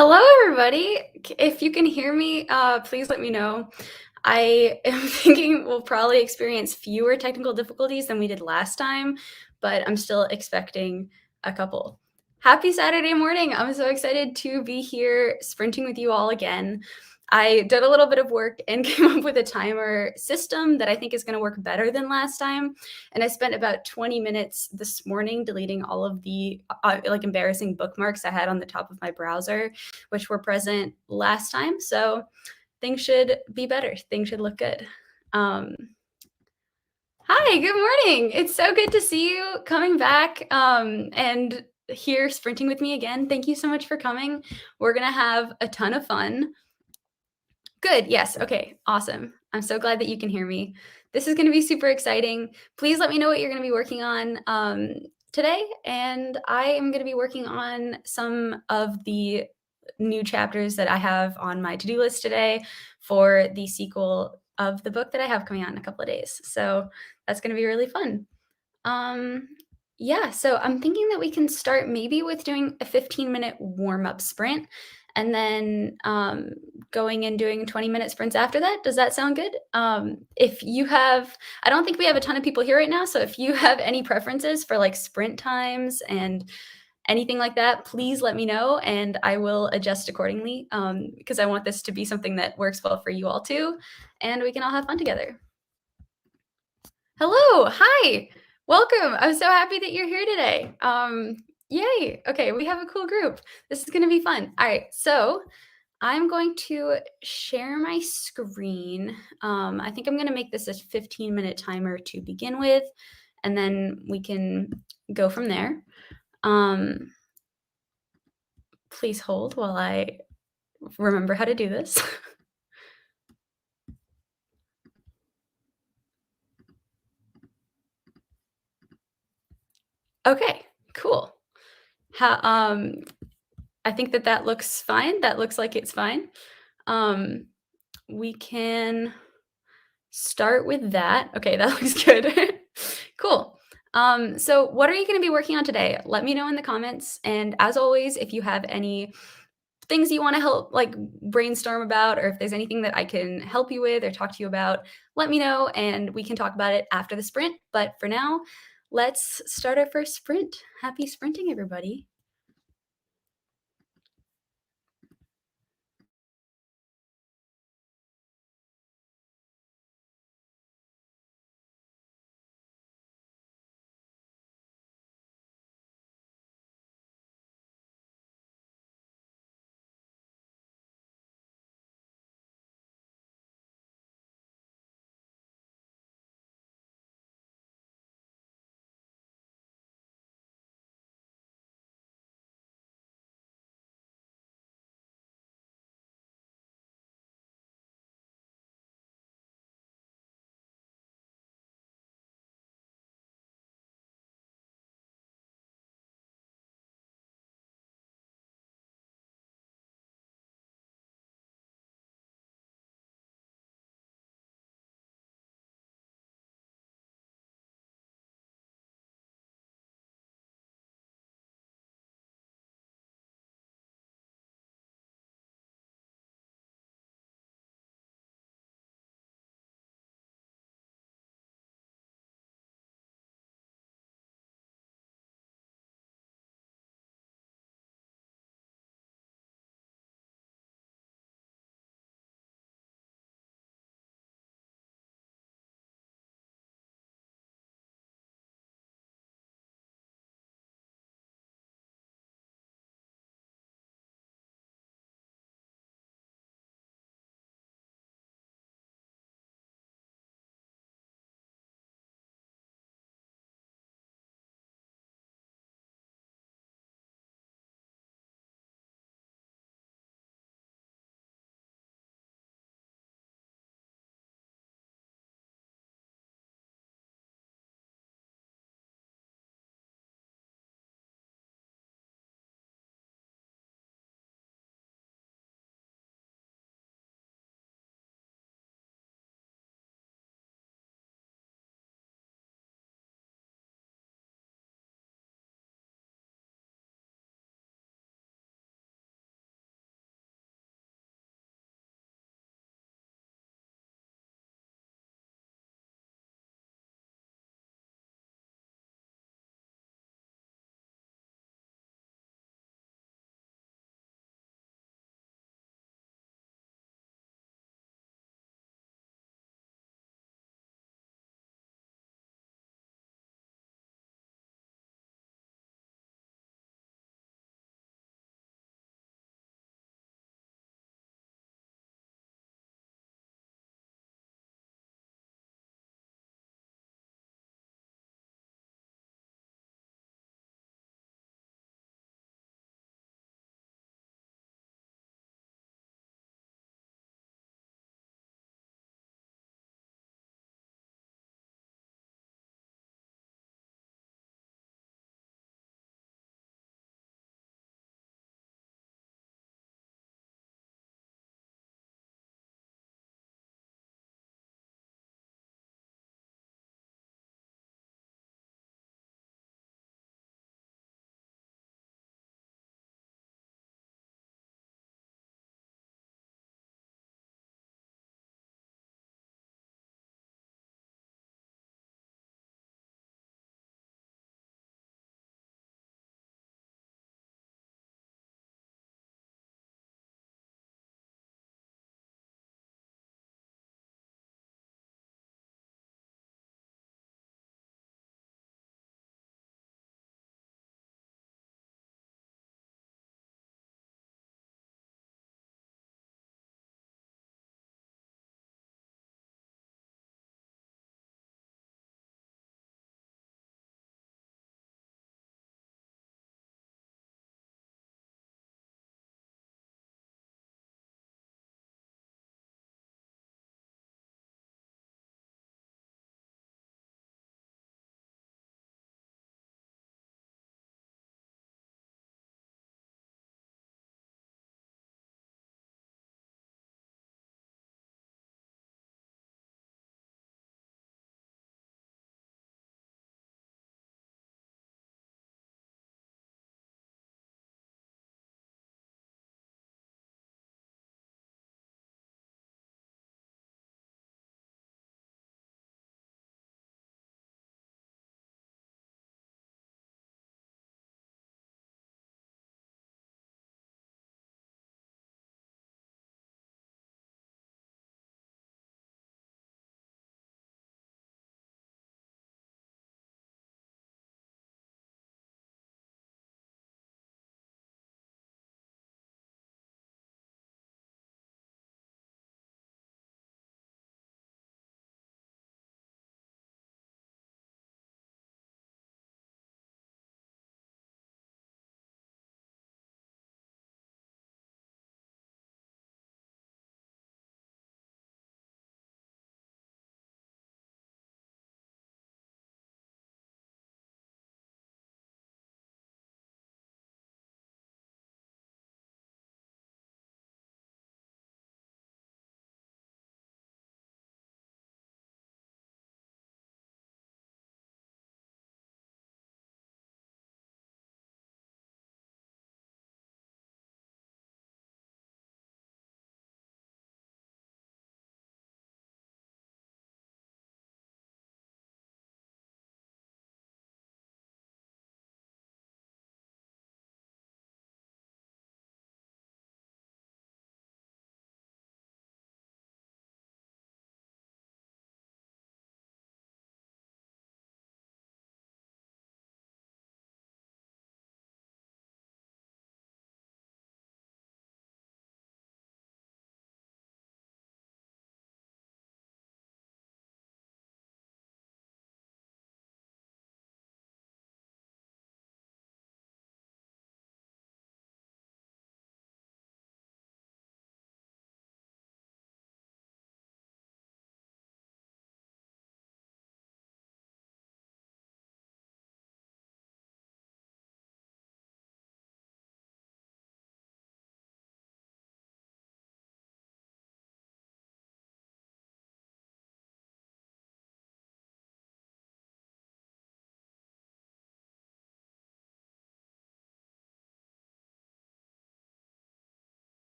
Hello, everybody. If you can hear me, please let me know. I am thinking we'll probably experience fewer technical difficulties than we did last time, but I'm still expecting a couple. Happy Saturday morning. I'm so excited to be here sprinting with you all again. I did a little bit of work and came up with a timer system that I think is going to work better than last time. And I spent about 20 minutes this morning deleting all of the like embarrassing bookmarks I had on the top of my browser, which were present last time. So things should be better. Things should look good. Um, Hi, good morning. It's so good to see you coming back and here sprinting with me again. Thank you so much for coming. We're going to have a ton of fun. Good. Yes. Okay. Awesome. I'm so glad that you can hear me. This is going to be super exciting. Please let me know what you're going to be working on today. And I am going to be working on some of the new chapters that I have on my to-do list today for the sequel of the book that I have coming out in a couple of days. So that's going to be really fun. Um, yeah, so I'm thinking that we can start maybe with doing a 15-minute warm-up sprint and then going and doing 20-minute sprints after that. Does that sound good? If you have, I don't think we have a ton of people here right now. So if you have any preferences for like sprint times and anything like that, please let me know and I will adjust accordingly because I want this to be something that works well for you all too. And we can all have fun together. Hello, hi, welcome. I'm so happy that you're here today. Yay. Okay, we have a cool group. This is going to be fun. All right, so I'm going to share my screen. I think I'm going to make this a 15-minute timer to begin with, and then we can go from there. Please hold while I remember how to do this. Okay, cool. How, I think that looks fine. That looks like it's fine. We can start with that. Okay, that looks good. Cool. So what are you going to be working on today? Let me know in the comments. And as always, if you have any things you want to help like brainstorm about, or if there's anything that I can help you with or talk to you about, let me know and we can talk about it after the sprint. But for now, let's start our first sprint. Happy sprinting, everybody.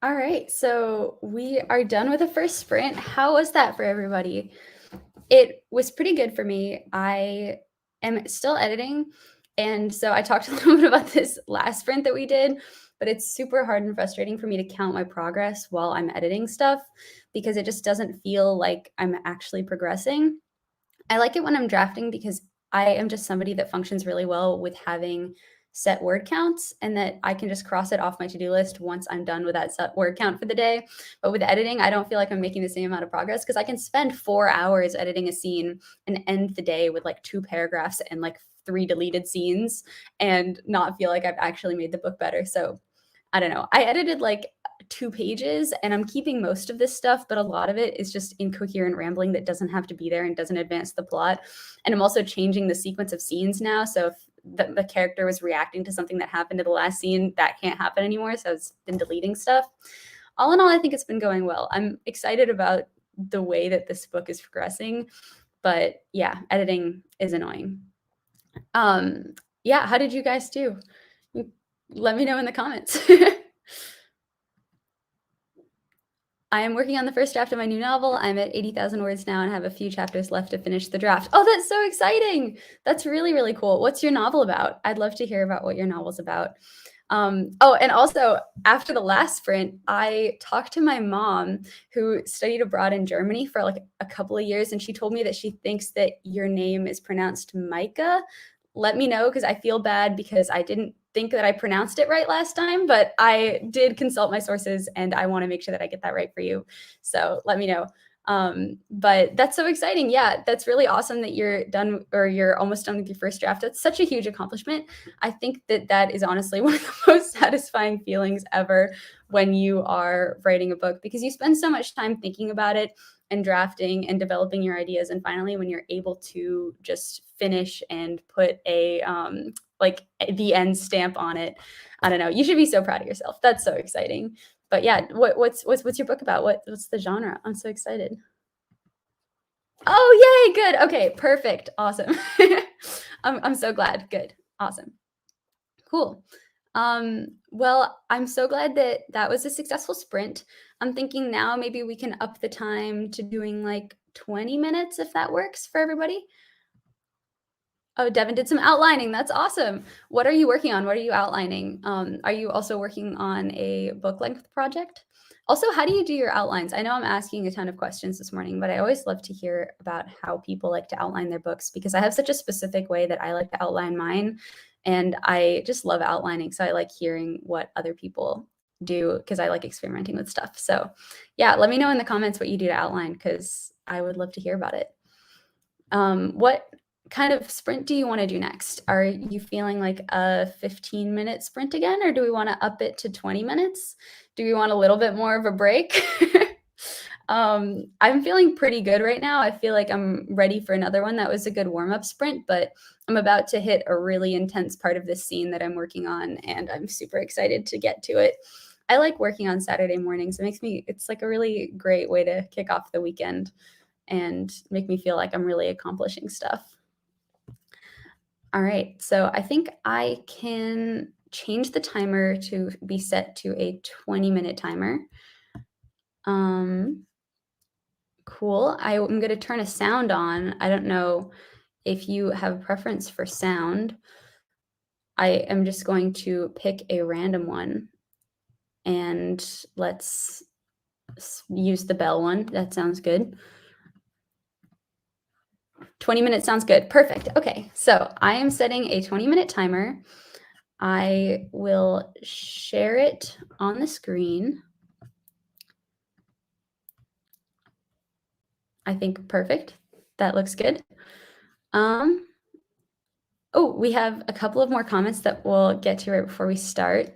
All right, so we are done with the first sprint. How was that for everybody? It was pretty good for me. I am still editing, and so I talked a little bit about this last sprint that we did, but it's super hard and frustrating for me to count my progress while I'm editing stuff because it just doesn't feel like I'm actually progressing. I like it when I'm drafting because I am just somebody that functions really well with having set word counts and that I can just cross it off my to-do list once I'm done with that set word count for the day. But with editing, I don't feel like I'm making the same amount of progress because I can spend 4 hours editing a scene and end the day with like 2 paragraphs and like 3 deleted scenes and not feel like I've actually made the book better. So I don't know. I edited like 2 pages and I'm keeping most of this stuff, but a lot of it is just incoherent rambling that doesn't have to be there and doesn't advance the plot. And I'm also changing the sequence of scenes now. So if the character was reacting to something that happened to the last scene, that can't happen anymore. So it's been deleting stuff. All in all, I think it's been going well. I'm excited about the way that this book is progressing, but yeah, editing is annoying. Yeah, how did you guys do? Let me know in the comments. I am working on the first draft of my new novel. I'm at 80,000 words now and have a few chapters left to finish the draft. Oh, that's so exciting. That's really, really cool. What's your novel about? I'd love to hear about what your novel's about. Oh, and also after the last sprint, I talked to my mom who studied abroad in Germany for like a couple of years, and she told me that she thinks that your name is pronounced Micah. Let me know because I feel bad because I didn't think that I pronounced it right last time, but I did consult my sources and I want to make sure that I get that right for you. So let me know. But that's so exciting. Yeah, that's really awesome that you're done or you're almost done with your first draft. That's such a huge accomplishment. I think that that is honestly one of the most satisfying feelings ever when you are writing a book because you spend so much time thinking about it and drafting and developing your ideas. And finally, when you're able to just finish and put a like the end stamp on it, I don't know. You should be so proud of yourself. That's so exciting. But yeah, what's your book about? What's the genre? I'm so excited. Oh, yay, good. Okay, perfect. Awesome. I'm so glad. Good. Awesome. Cool. Well, I'm so glad that that was a successful sprint. I'm thinking now maybe we can up the time to doing like 20 minutes if that works for everybody. Oh, Devin did some outlining. That's awesome. What are you working on? What are you outlining? Are you also working on a book length project? Also, how do you do your outlines? I know I'm asking a ton of questions this morning, but I always love to hear about how people like to outline their books because I have such a specific way that I like to outline mine. And I just love outlining. So I like hearing what other people do because I like experimenting with stuff. So yeah, let me know in the comments what you do to outline because I would love to hear about it. What kind of sprint do you want to do next? Are you feeling like a 15-minute sprint again, or do we want to up it to 20 minutes? Do we want a little bit more of a break? I'm feeling pretty good right now. I feel like I'm ready for another one. That was a good warm-up sprint, but I'm about to hit a really intense part of this scene that I'm working on, and I'm super excited to get to it. I like working on Saturday mornings. It's like a really great way to kick off the weekend and make me feel like I'm really accomplishing stuff. All right, so I think I can change the timer to be set to a 20-minute timer. Cool. I'm going to turn a sound on. I don't know if you have a preference for sound. I am just going to pick a random one and let's use the bell one. That sounds good. 20 minutes sounds good. Perfect. Okay, so I am setting a 20-minute timer. I will share it on the screen. I think perfect. That looks good. Oh, we have a couple of more comments that we'll get to right before we start.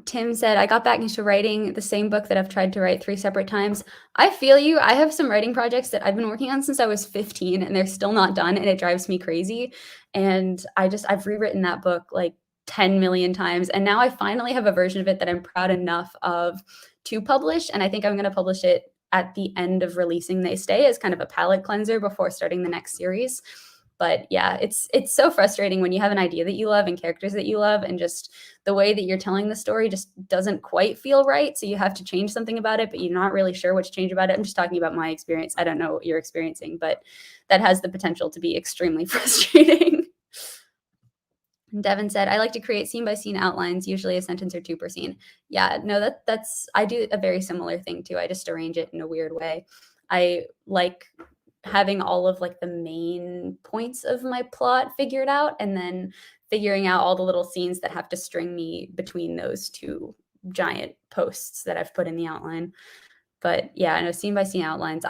Tim said, I got back into writing the same book that I've tried to write 3 separate times. I feel you. I have some writing projects that I've been working on since I was 15 and they're still not done and it drives me crazy. And I've rewritten that book like 10 million times. And now I finally have a version of it that I'm proud enough of to publish. And I think I'm going to publish it at the end of releasing They Stay as kind of a palate cleanser before starting the next series. But yeah, it's so frustrating when you have an idea that you love and characters that you love, and just the way that you're telling the story just doesn't quite feel right. So you have to change something about it, but you're not really sure what to change about it. I'm just talking about my experience. I don't know what you're experiencing, but that has the potential to be extremely frustrating. Devin said, "I like to create scene by scene outlines, usually a sentence or two per scene." Yeah, no, that's I do a very similar thing too. I just arrange it in a weird way. I like having all of like the main points of my plot figured out, and then figuring out all the little scenes that have to string me between those two giant posts that I've put in the outline. But yeah, I know scene by scene outlines,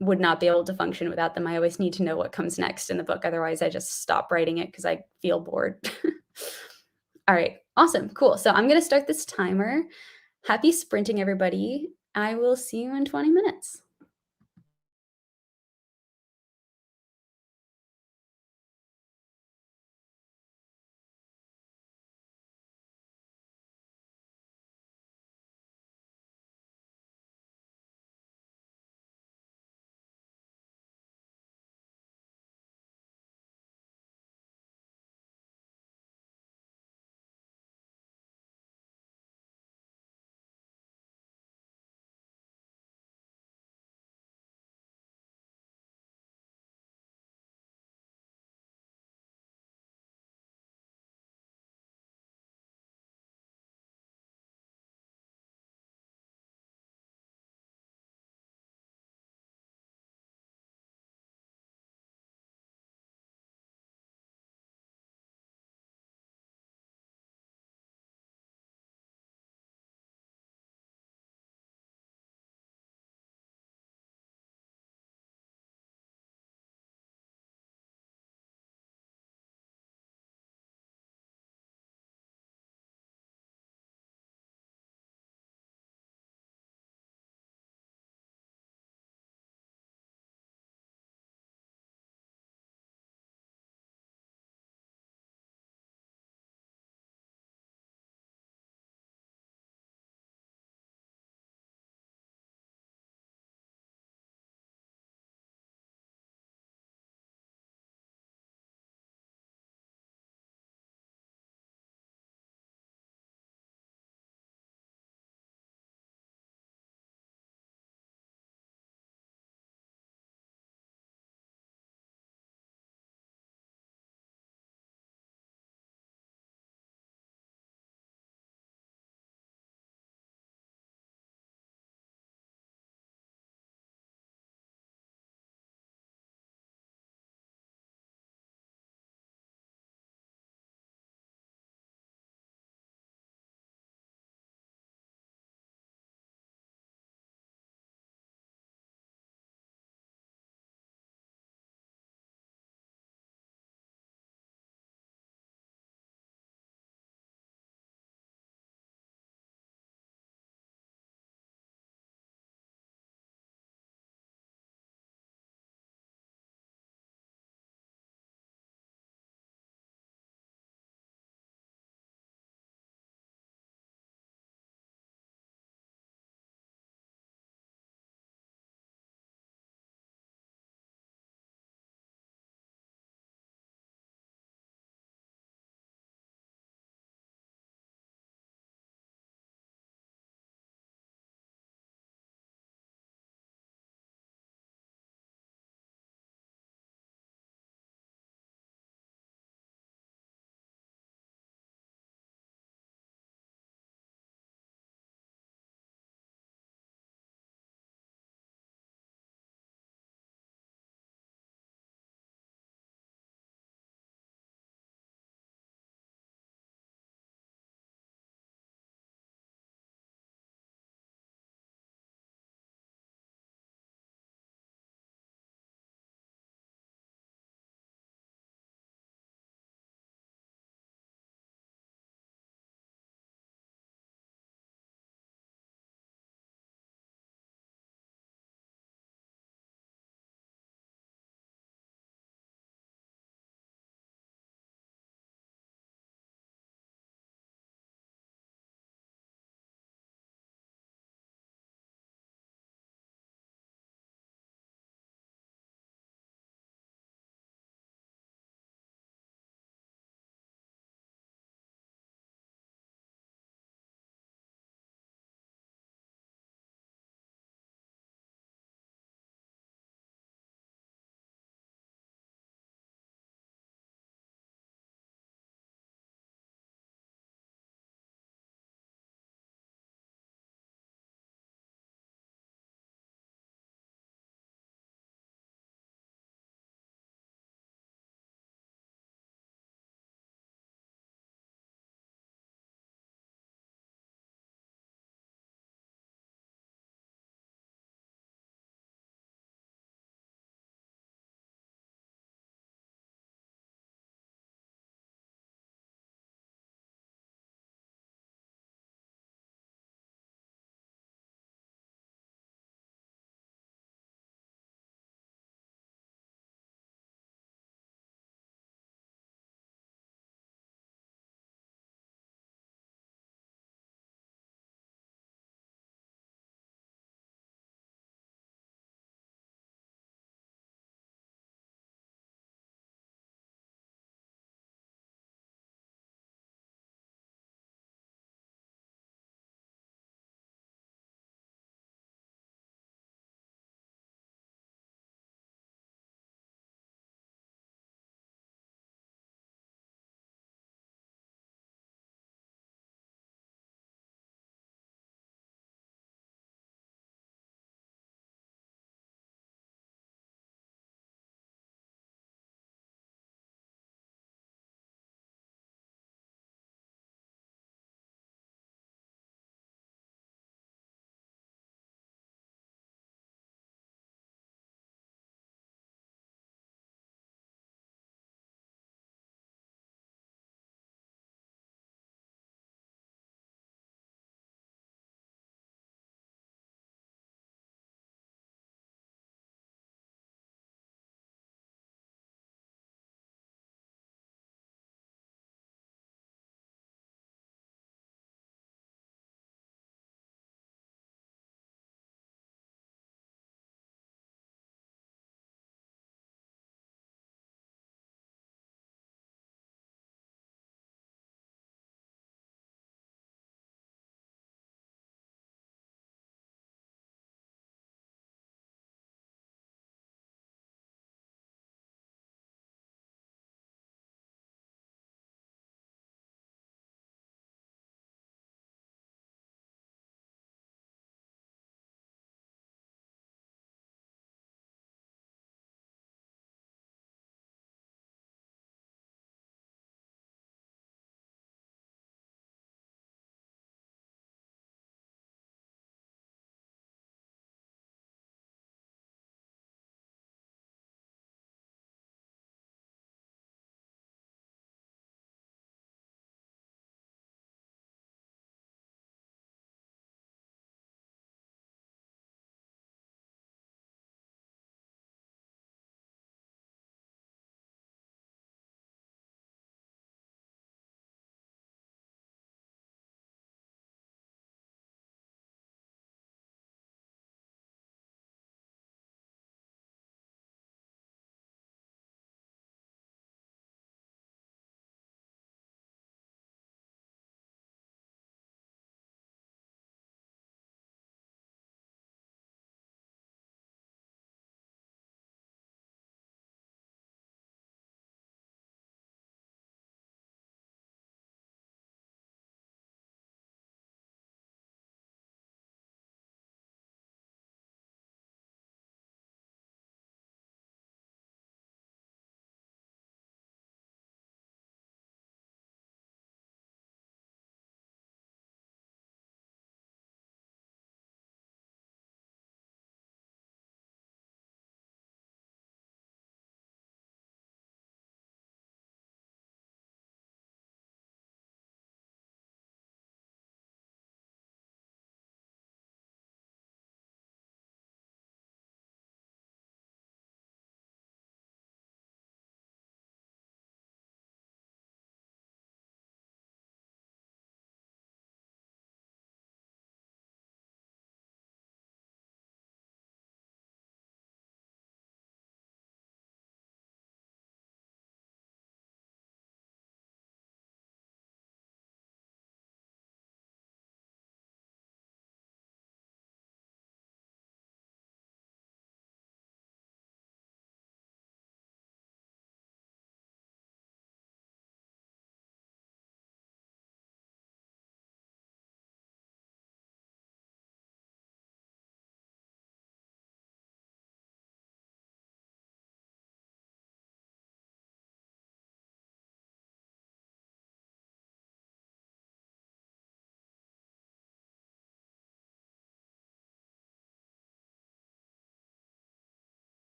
would not be able to function without them. I always need to know what comes next in the book. Otherwise, I just stop writing it because I feel bored. All right, awesome, cool. So I'm going to start this timer. Happy sprinting, everybody. I will see you in 20 minutes.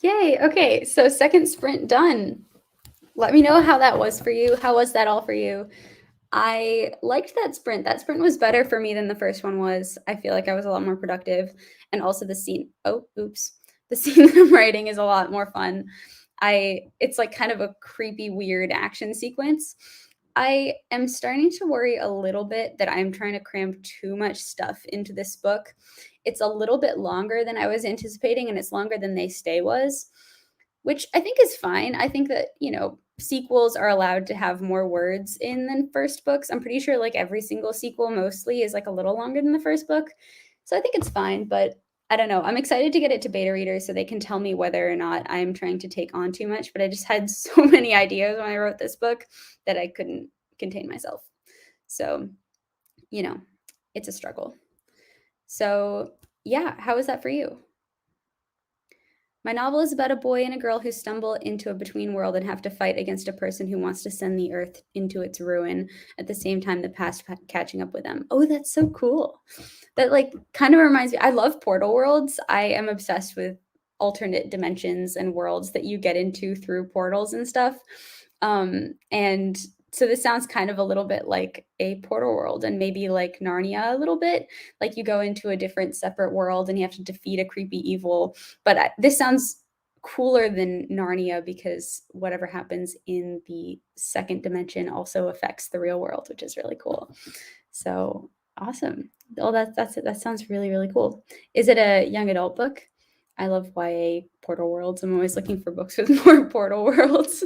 Yay. Okay. So second sprint done. Let me know how that was for you. How was that all for you? I liked that sprint. That sprint was better for me than the first one was. I feel like I was a lot more productive. And also the scene. Oh, oops. The scene that I'm writing is a lot more fun. It's like kind of a creepy, weird action sequence. I am starting to worry a little bit that I'm trying to cram too much stuff into this book. It's a little bit longer than I was anticipating, and it's longer than They Stay was, which I think is fine. I think that, sequels are allowed to have more words in than first books. I'm pretty sure like every single sequel mostly is like a little longer than the first book. So I think it's fine, but I don't know. I'm excited to get it to beta readers so they can tell me whether or not I'm trying to take on too much, but I just had so many ideas when I wrote this book that I couldn't contain myself. So, you know, it's a struggle. So, yeah, how is that for you? My novel is about a boy and a girl who stumble into a between world and have to fight against a person who wants to send the earth into its ruin at the same time the past catching up with them. Oh, that's so cool. That like kind of reminds me. I love portal worlds. I am obsessed with alternate dimensions and worlds that you get into through portals and stuff. And so this sounds kind of a little bit like a portal world and maybe like Narnia a little bit. Like you go into a different separate world and you have to defeat a creepy evil, but this sounds cooler than Narnia because whatever happens in the second dimension also affects the real world, which is really cool. So awesome. Oh, that sounds really, really cool. Is it a young adult book? I love YA portal worlds. I'm always looking for books with more portal worlds.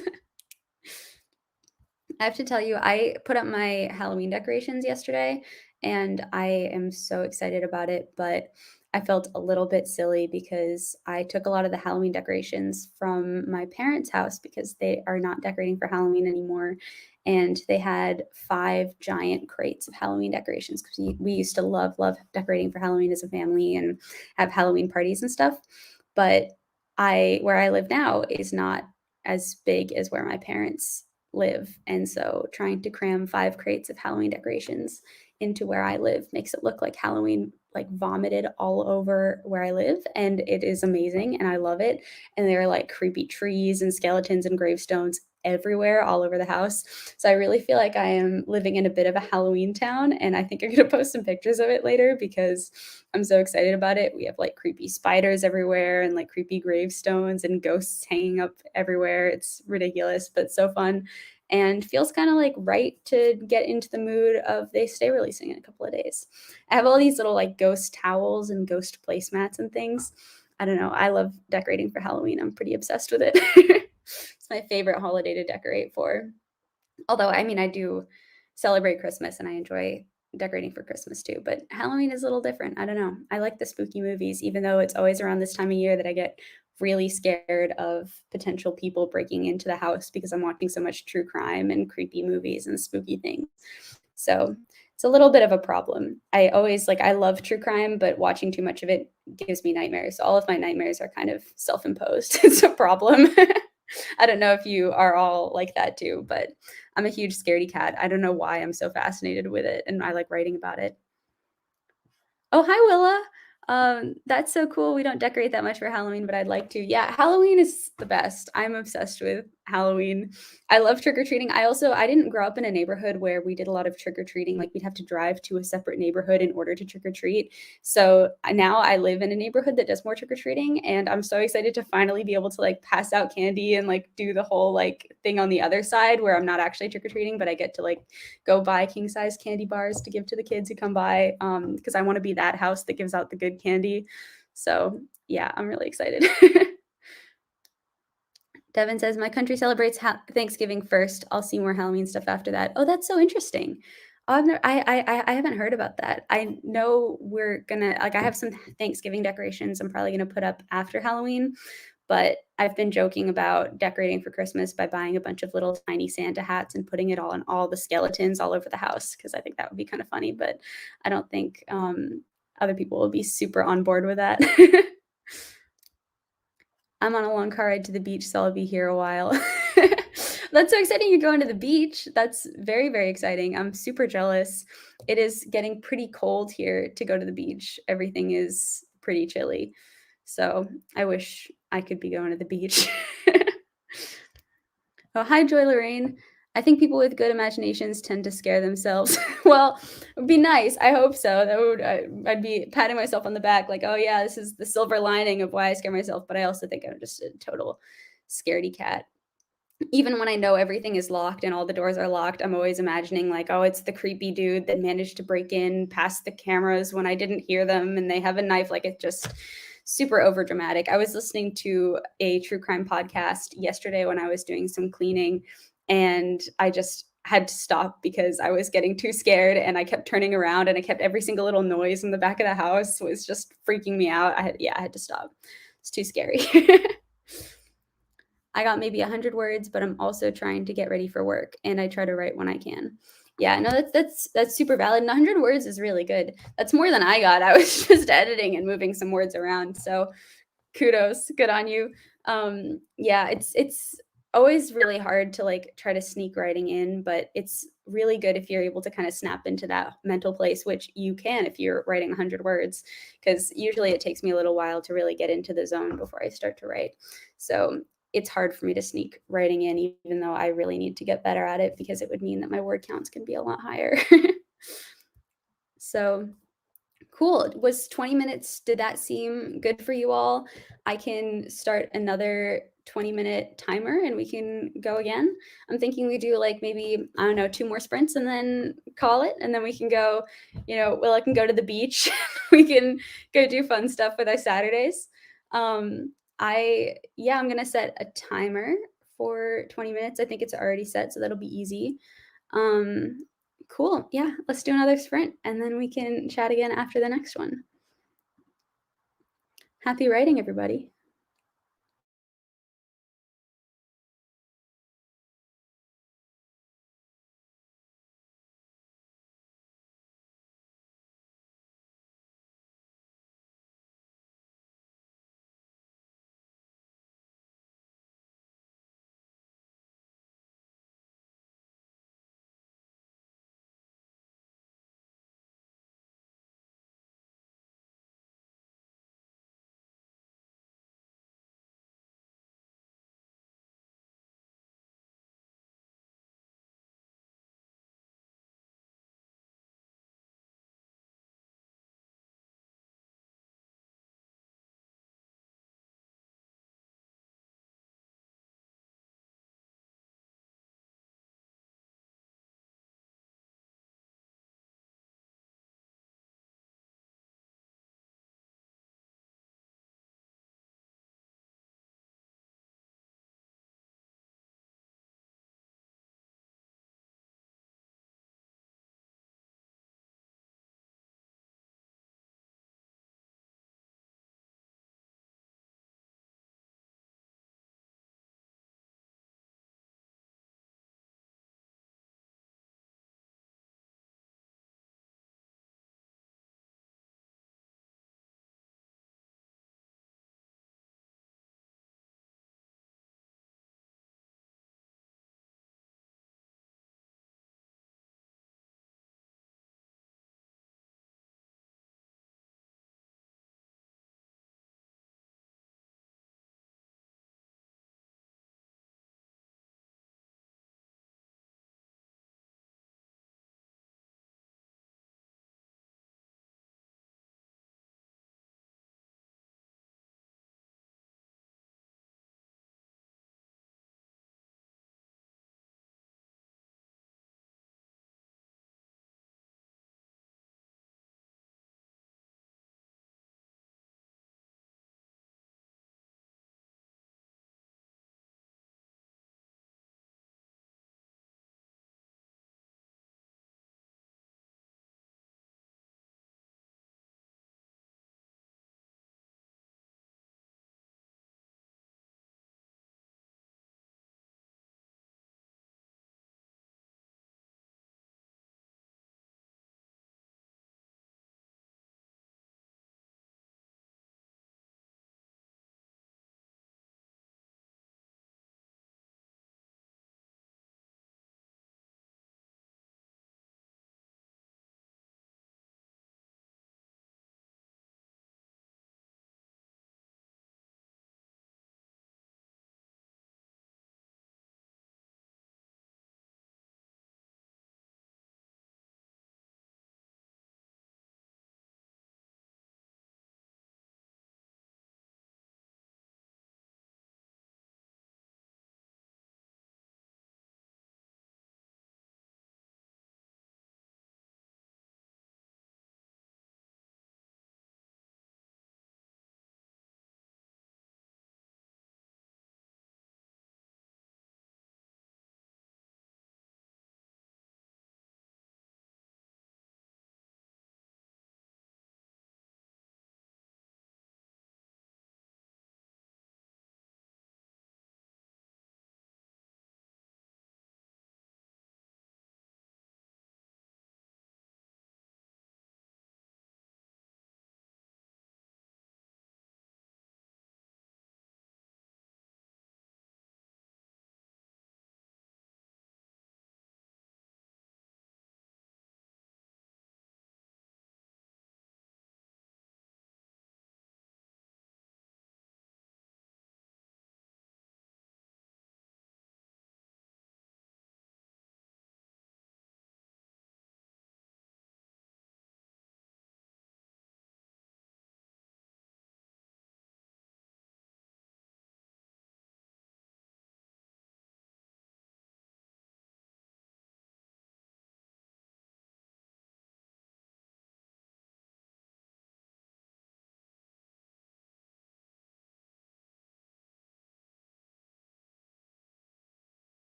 I have to tell you, I put up my Halloween decorations yesterday and I am so excited about it, but I felt a little bit silly because I took a lot of the Halloween decorations from my parents' house because they are not decorating for Halloween anymore. And they had 5 giant crates of Halloween decorations because we used to love decorating for Halloween as a family and have Halloween parties and stuff. But where I live now is not as big as where my parents live. And so trying to cram 5 crates of Halloween decorations into where I live makes it look like Halloween like vomited all over where I live. And it is amazing and I love it. And there are like creepy trees and skeletons and gravestones everywhere all over the house. So I really feel like I am living in a bit of a Halloween town. And I think I'm going to post some pictures of it later because I'm so excited about it. We have like creepy spiders everywhere and like creepy gravestones and ghosts hanging up everywhere. It's ridiculous, but so fun and feels kind of like right to get into the mood of They Stay releasing in a couple of days. I have all these little like ghost towels and ghost placemats and things. I don't know. I love decorating for Halloween. I'm pretty obsessed with it. It's my favorite holiday to decorate for. Although, I mean, I do celebrate Christmas and I enjoy decorating for Christmas too, but Halloween is a little different. I don't know. I like the spooky movies, even though it's always around this time of year that I get really scared of potential people breaking into the house because I'm watching so much true crime and creepy movies and spooky things. So it's a little bit of a problem. I love true crime, but watching too much of it gives me nightmares. All of my nightmares are kind of self imposed. It's a problem. I don't know if you are all like that too, but I'm a huge scaredy cat. I don't know why I'm so fascinated with it and I like writing about it. Oh, hi, Willa. That's so cool. We don't decorate that much for Halloween, but I'd like to. Yeah, Halloween is the best. I'm obsessed with Halloween. I love trick or treating. I didn't grow up in a neighborhood where we did a lot of trick or treating. Like we'd have to drive to a separate neighborhood in order to trick or treat. So now I live in a neighborhood that does more trick or treating, and I'm so excited to finally be able to like pass out candy and like do the whole like thing on the other side where I'm not actually trick or treating, but I get to like go buy king size candy bars to give to the kids who come by because I want to be that house that gives out the good candy. So yeah, I'm really excited. Devin says my country celebrates Thanksgiving first. I'll see more Halloween stuff after that. Oh, that's so interesting. Oh, I haven't heard about that. I know we're gonna like I have some Thanksgiving decorations I'm probably gonna put up after Halloween, but I've been joking about decorating for Christmas by buying a bunch of little tiny Santa hats and putting it all on all the skeletons all over the house because I think that would be kind of funny. But I don't think other people will be super on board with that. I'm on a long car ride to the beach, so I'll be here a while. That's so exciting. You're going to the beach. That's very, very exciting. I'm super jealous. It is getting pretty cold here to go to the beach. Everything is pretty chilly. So I wish I could be going to the beach. Oh, hi, Joy Lorraine. I think people with good imaginations tend to scare themselves. Well, it would be nice. I hope so. That would I'd be patting myself on the back, like, oh yeah, this is the silver lining of why I scare myself. But I also think I'm just a total scaredy cat. Even when I know everything is locked and all the doors are locked, I'm always imagining like, oh, it's the creepy dude that managed to break in past the cameras when I didn't hear them and they have a knife. Like it's just super over dramatic. I was listening to a true crime podcast yesterday when I was doing some cleaning and I just had to stop because I was getting too scared and I kept turning around and I kept every single little noise in the back of the house was just freaking me out. I had to stop. It's too scary. I got maybe 100 words, but I'm also trying to get ready for work and I try to write when I can. Yeah, no, that's super valid. And 100 words is really good. That's more than I got. I was just editing and moving some words around. So kudos, good on you. Yeah, it's always really hard to like try to sneak writing in, but it's really good if you're able to kind of snap into that mental place, which you can if you're writing 100 words, because usually it takes me a little while to really get into the zone before I start to write. So it's hard for me to sneak writing in, even though I really need to get better at it because it would mean that my word counts can be a lot higher. So cool. Was 20 minutes, did that seem good for you all? I can start another 20-minute timer and we can go again. I'm thinking we do like maybe, I don't know, 2 more sprints and then call it. And then we can go, well, I can go to the beach. We can go do fun stuff with our Saturdays. I'm going to set a timer for 20 minutes. I think it's already set, so that'll be easy. Um, Cool. Yeah, let's do another sprint and then we can chat again after the next one. Happy writing, everybody.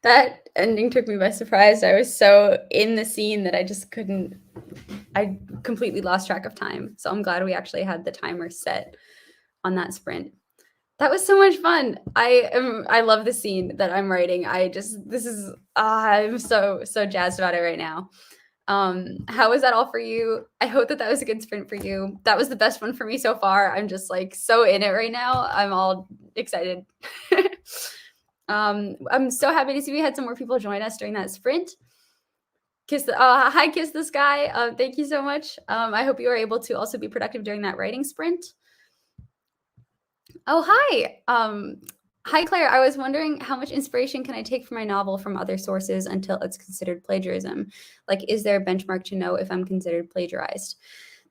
That ending took me by surprise. I was so in the scene that I completely lost track of time. So I'm glad we actually had the timer set on that sprint. That was so much fun. I love the scene that I'm writing. I'm so jazzed about it right now. How was that all for you? I hope that was a good sprint for you. That was the best one for me so far. I'm just like so in it right now. I'm all excited. I'm so happy to see we had some more people join us during that sprint. Hi, Kiss the Sky. Thank you so much. I hope you were able to also be productive during that writing sprint. Oh, hi. Hi, Claire. I was wondering how much inspiration can I take from my novel from other sources until it's considered plagiarism? Like, is there a benchmark to know if I'm considered plagiarized?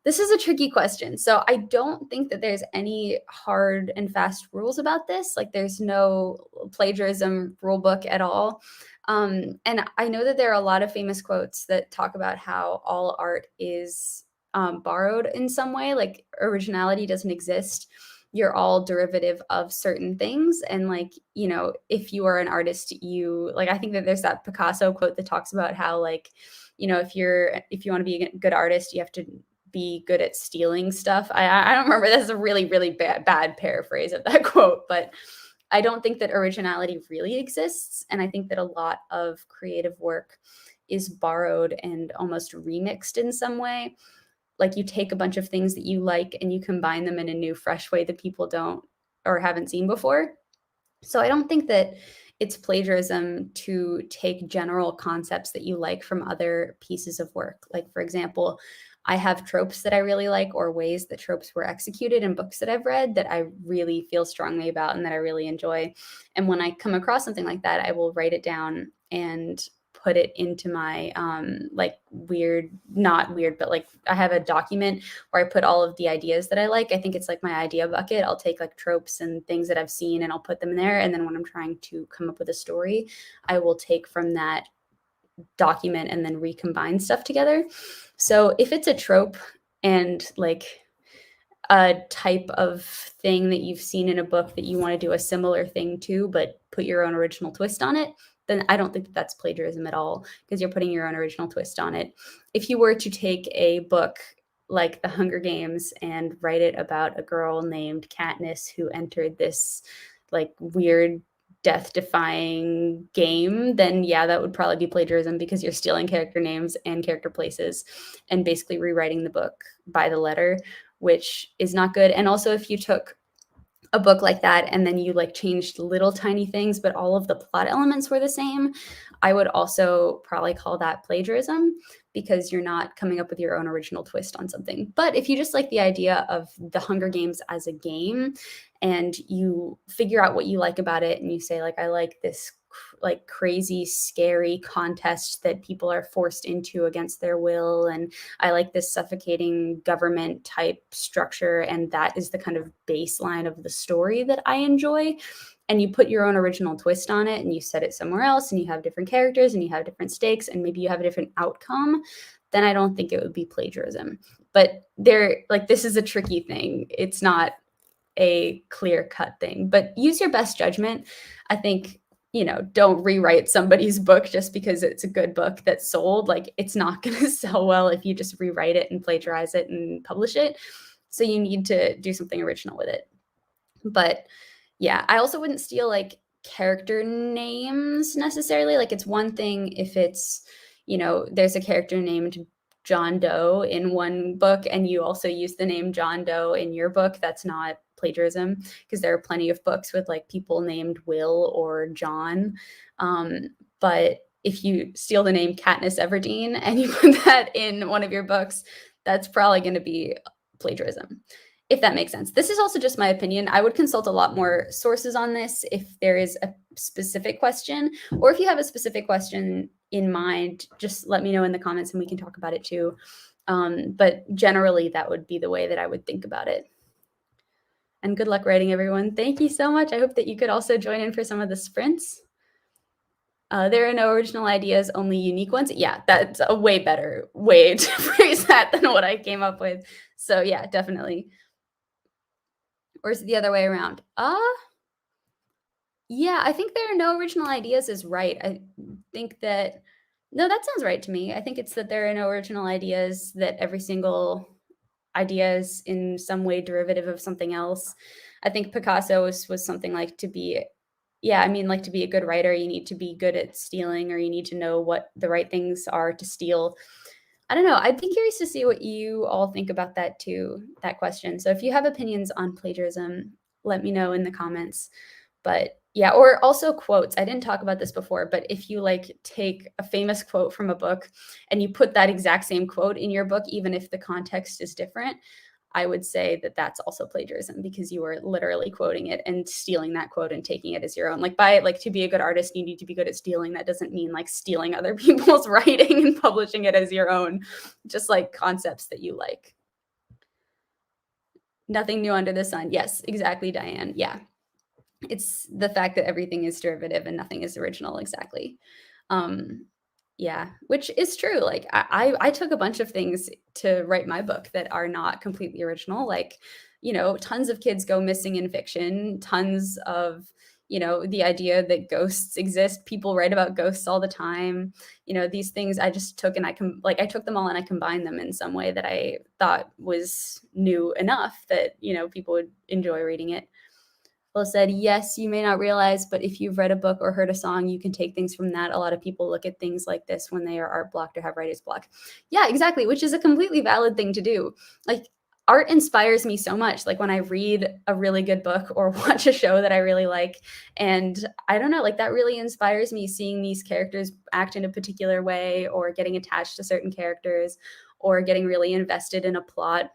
This is a tricky question. So I don't think that there's any hard and fast rules about this. Like, there's no plagiarism rule book at all. And I know that there are a lot of famous quotes that talk about how all art is borrowed in some way, like originality doesn't exist. You're all derivative of certain things. And like, if you are an artist, I think that there's that Picasso quote that talks about how like, if you want to be a good artist, you have to be good at stealing stuff. I don't remember. That's a really, really bad paraphrase of that quote, but I don't think that originality really exists. And I think that a lot of creative work is borrowed and almost remixed in some way. Like you take a bunch of things that you like and you combine them in a new, fresh way that people don't or haven't seen before. So I don't think that it's plagiarism to take general concepts that you like from other pieces of work. Like, for example, I have tropes that I really like or ways that tropes were executed in books that I've read that I really feel strongly about and that I really enjoy. And when I come across something like that, I will write it down and put it into my not weird, but like I have a document where I put all of the ideas that I like. I think it's like my idea bucket. I'll take like tropes and things that I've seen and I'll put them in there. And then when I'm trying to come up with a story, I will take from that document and then recombine stuff together. So if it's a trope and like a type of thing that you've seen in a book that you want to do a similar thing to, but put your own original twist on it, then I don't think that that's plagiarism at all because you're putting your own original twist on it. If you were to take a book like The Hunger Games and write it about a girl named Katniss who entered this like weird death-defying game, then yeah, that would probably be plagiarism because you're stealing character names and character places and basically rewriting the book by the letter, which is not good. And also if you took a book like that and then you like changed little tiny things but all of the plot elements were the same, I would also probably call that plagiarism because you're not coming up with your own original twist on something. But if you just like the idea of the Hunger Games as a game and you figure out what you like about it and you say like I like this like crazy scary contest that people are forced into against their will, and I like this suffocating government type structure, and that is the kind of baseline of the story that I enjoy, and you put your own original twist on it and you set it somewhere else and you have different characters and you have different stakes and maybe you have a different outcome, then I don't think it would be plagiarism. But this is a tricky thing. It's not a clear cut thing, but use your best judgment. I think don't rewrite somebody's book just because it's a good book that's sold. Like it's not going to sell well if you just rewrite it and plagiarize it and publish it. So you need to do something original with it. But yeah, I also wouldn't steal like character names necessarily. Like it's one thing if it's, there's a character named John Doe in one book and you also use the name John Doe in your book. That's not plagiarism because there are plenty of books with like people named Will or John. But if you steal the name Katniss Everdeen and you put that in one of your books, that's probably going to be plagiarism, if that makes sense. This is also just my opinion. I would consult a lot more sources on this if there is a specific question, or if you have a specific question in mind, just let me know in the comments and we can talk about it too. But generally, that would be the way that I would think about it. And good luck writing, everyone. Thank you so much. I hope that you could also join in for some of the sprints. There are no original ideas, only unique ones. Yeah, that's a way better way to phrase that than what I came up with. So yeah, definitely. Or is it the other way around? Yeah, I think there are no original ideas is right. I think that no, that sounds right to me. I think it's that there are no original ideas, that every single idea is in some way derivative of something else. I think Picasso was something like to be yeah, I mean, like, to be a good writer, you need to be good at stealing, or you need to know what the right things are to steal. I don't know, I'd be curious to see what you all think about that too, that question. So if you have opinions on plagiarism, let me know in the comments. But yeah, or also quotes. I didn't talk about this before, but if you like take a famous quote from a book and you put that exact same quote in your book, even if the context is different, I would say that that's also plagiarism because you are literally quoting it and stealing that quote and taking it as your own. Like by like to be a good artist, you need to be good at stealing. That doesn't mean like stealing other people's writing and publishing it as your own. Just like concepts that you like. Nothing new under the sun. Yes, exactly, Diane. Yeah. It's the fact that everything is derivative and nothing is original, exactly. Um, yeah, which is true, like, I took a bunch of things to write my book that are not completely original, like, tons of kids go missing in fiction, tons of, the idea that ghosts exist, people write about ghosts all the time, these things I just took and I took them all and I combined them in some way that I thought was new enough that, people would enjoy reading it. Well said, yes, you may not realize, but if you've read a book or heard a song, you can take things from that. A lot of people look at things like this when they are art blocked or have writer's block. Yeah, exactly, which is a completely valid thing to do. Like, art inspires me so much. Like, when I read a really good book or watch a show that I really like, and I don't know, like, that really inspires me seeing these characters act in a particular way or getting attached to certain characters or getting really invested in a plot.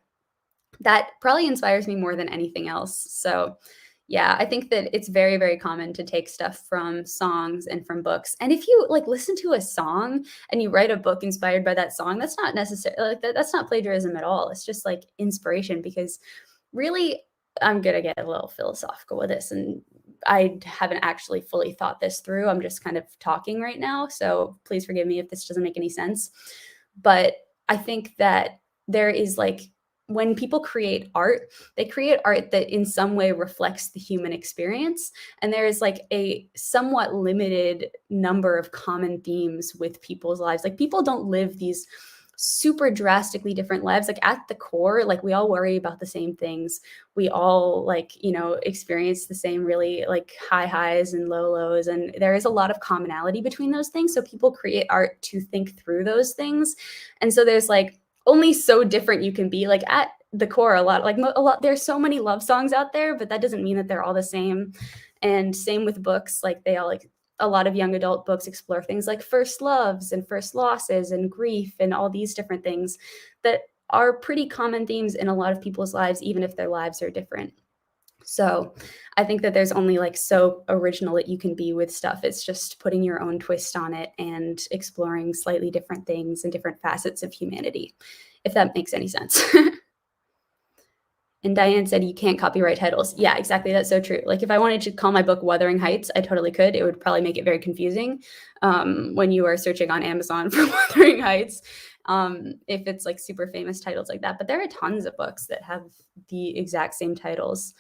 That probably inspires me more than anything else. So, yeah, I think that it's very, very common to take stuff from songs and from books. And if you like listen to a song and you write a book inspired by that song, that's not necessarily like that's not plagiarism at all. It's just like inspiration because really I'm gonna get a little philosophical with this and I haven't actually fully thought this through. I'm just kind of talking right now. So please forgive me if this doesn't make any sense. But I think that there is like when people create art, they create art that in some way reflects the human experience. And there is like a somewhat limited number of common themes with people's lives. Like people don't live these super drastically different lives. Like at the core, like we all worry about the same things. We all like, experience the same really like high highs and low lows. And there is a lot of commonality between those things. So people create art to think through those things. And so there's like only so different you can be. Like at the core, there's so many love songs out there, but that doesn't mean that they're all the same. And same with books, like they all like a lot of young adult books explore things like first loves and first losses and grief and all these different things that are pretty common themes in a lot of people's lives, even if their lives are different. So I think that there's only like so original that you can be with stuff. It's just putting your own twist on it and exploring slightly different things and different facets of humanity, if that makes any sense. And Diane said you can't copyright titles. Yeah, exactly. That's so true. Like if I wanted to call my book Wuthering Heights, I totally could. It would probably make it very confusing when you are searching on Amazon for Wuthering Heights, if it's like super famous titles like that. But there are tons of books that have the exact same titles.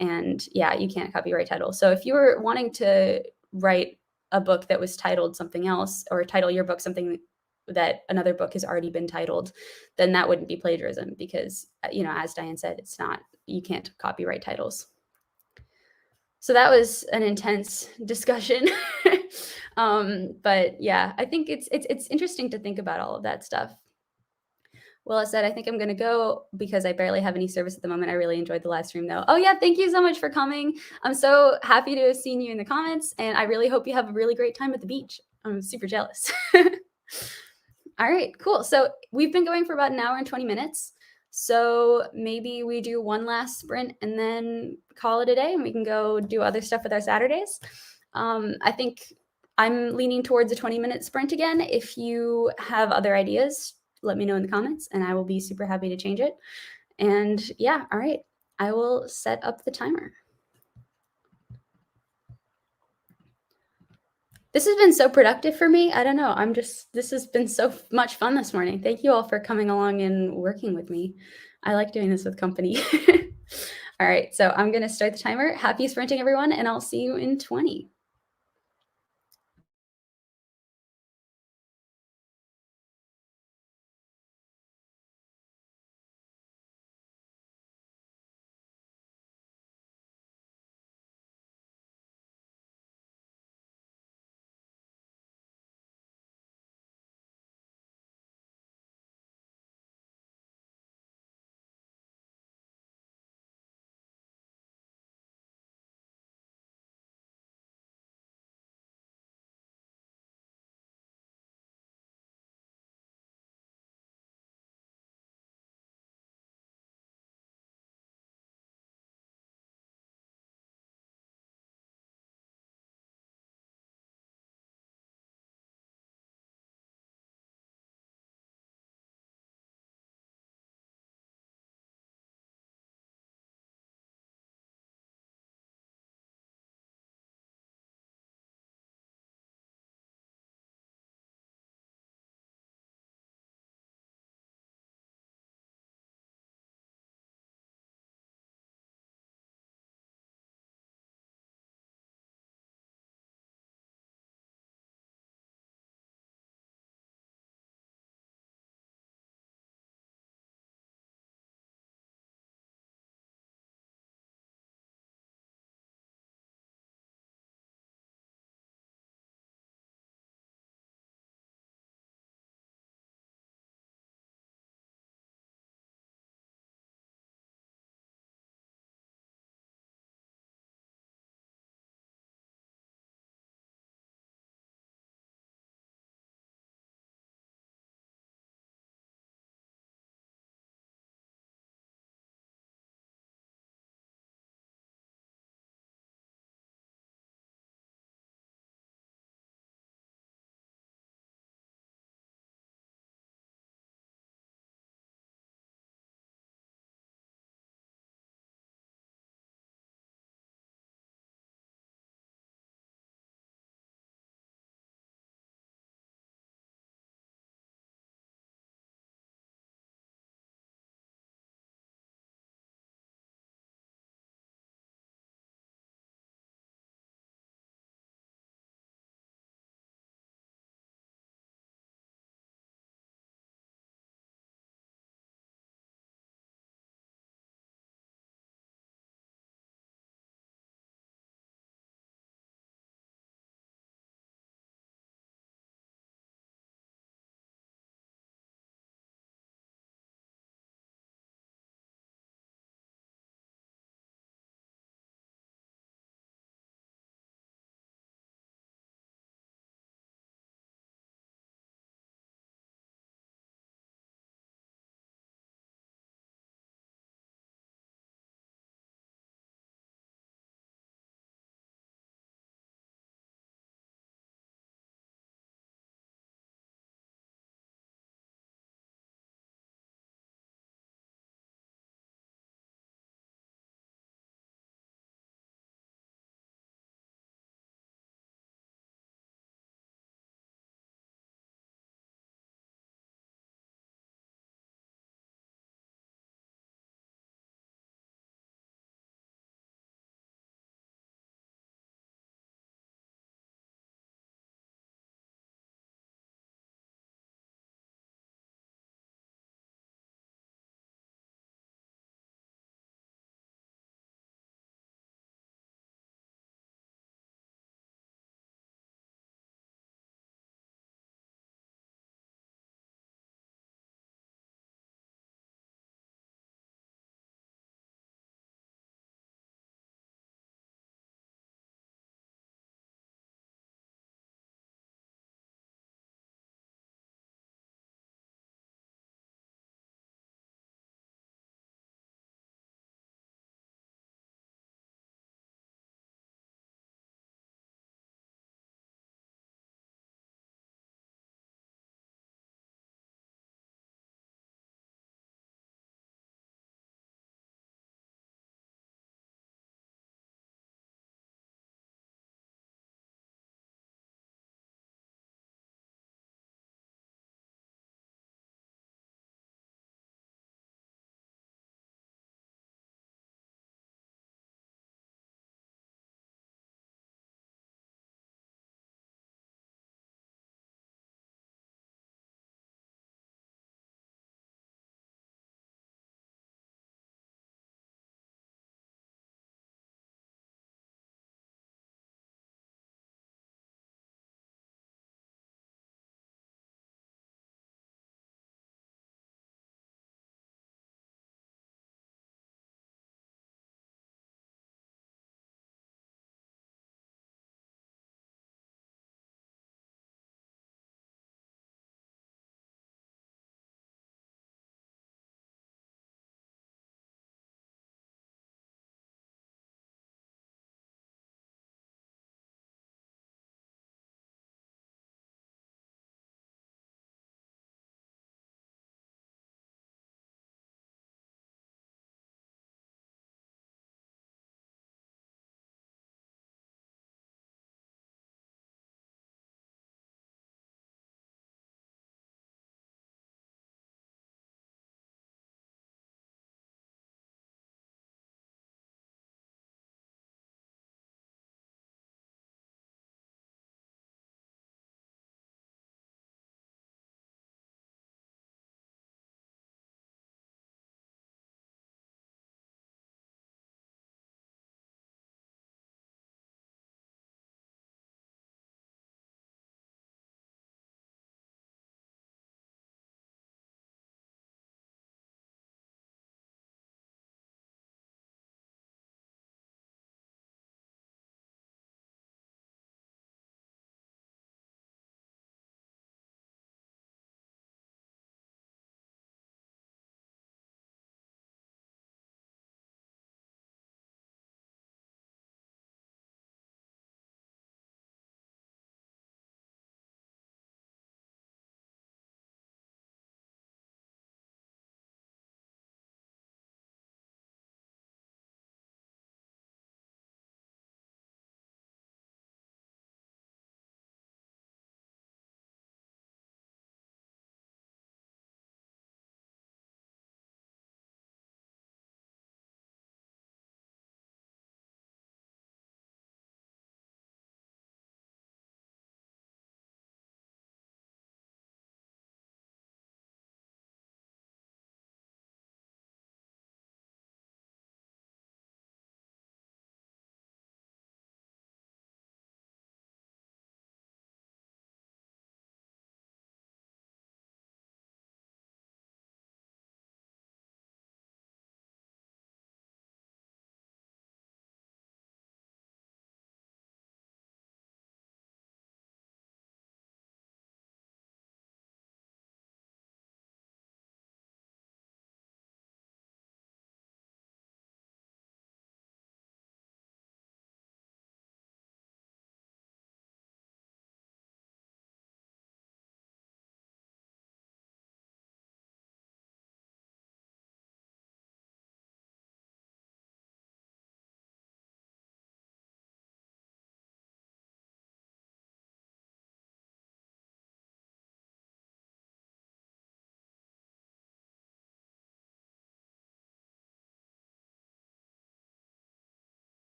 And yeah, you can't copyright titles. So if you were wanting to write a book that was titled something else or title your book something that another book has already been titled, then that wouldn't be plagiarism because, as Diane said, it's not, you can't copyright titles. So that was an intense discussion. But yeah, I think it's interesting to think about all of that stuff. Well, I said, I think I'm going to go because I barely have any service at the moment. I really enjoyed the live stream though. Oh yeah, thank you so much for coming. I'm so happy to have seen you in the comments and I really hope you have a really great time at the beach. I'm super jealous. All right, cool. So we've been going for about an hour and 20 minutes. So maybe we do one last sprint and then call it a day and we can go do other stuff with our Saturdays. I think I'm leaning towards a 20-minute sprint again. If you have other ideas, let me know in the comments and I will be super happy to change it. And yeah, all right, I will set up the timer. This has been so productive for me. I don't know. This has been so much fun this morning. Thank you all for coming along and working with me. I like doing this with company. All right, so I'm gonna start the timer. Happy sprinting, everyone, and I'll see you in 20.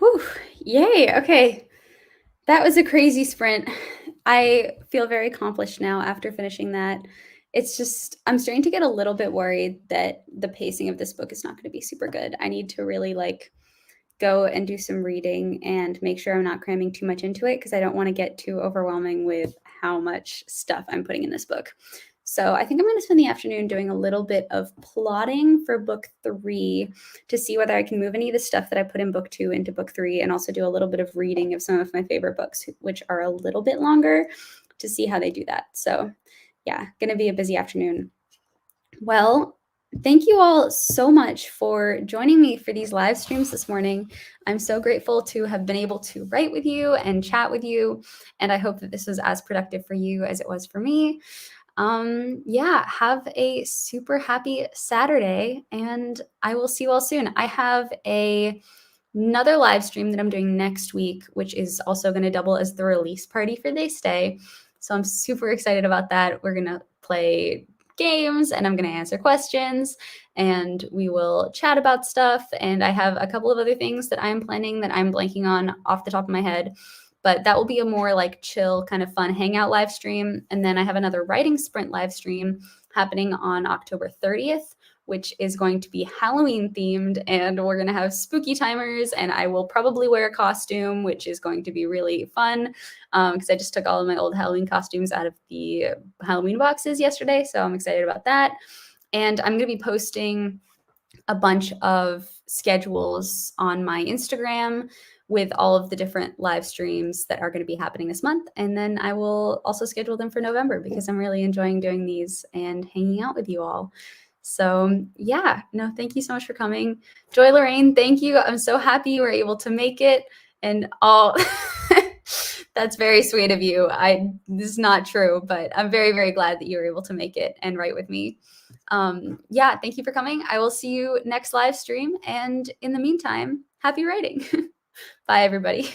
Whew, yay. Okay. That was a crazy sprint. I feel very accomplished now after finishing that. It's just, I'm starting to get a little bit worried that the pacing of this book is not going to be super good. I need to really like go and do some reading and make sure I'm not cramming too much into it because I don't want to get too overwhelming with how much stuff I'm putting in this book. So I think I'm going to spend the afternoon doing a little bit of plotting for book 3 to see whether I can move any of the stuff that I put in book 2 into book 3 and also do a little bit of reading of some of my favorite books, which are a little bit longer, to see how they do that. So yeah, going to be a busy afternoon. Well, thank you all so much for joining me for these live streams this morning. I'm so grateful to have been able to write with you and chat with you, and I hope that this was as productive for you as it was for me. Yeah, have a super happy Saturday, and I will see you all soon. I have another live stream that I'm doing next week, which is also going to double as the release party for They Stay. So I'm super excited about that. We're going to play games and I'm going to answer questions and we will chat about stuff. And I have a couple of other things that I'm planning that I'm blanking on off the top of my head. But that will be a more like chill, kind of fun hangout live stream. And then I have another writing sprint live stream happening on October 30th, which is going to be Halloween themed. And we're going to have spooky timers. And I will probably wear a costume, which is going to be really fun because I just took all of my old Halloween costumes out of the Halloween boxes yesterday. So I'm excited about that. And I'm going to be posting a bunch of schedules on my Instagram with all of the different live streams that are going to be happening this month. And then I will also schedule them for November because I'm really enjoying doing these and hanging out with you all. So yeah, no, thank you so much for coming. Joy Lorraine, thank you. I'm so happy you were able to make it. And all that's very sweet of you. This is not true, but I'm very, very glad that you were able to make it and write with me. Yeah, thank you for coming. I will see you next live stream. And in the meantime, happy writing. Bye, everybody.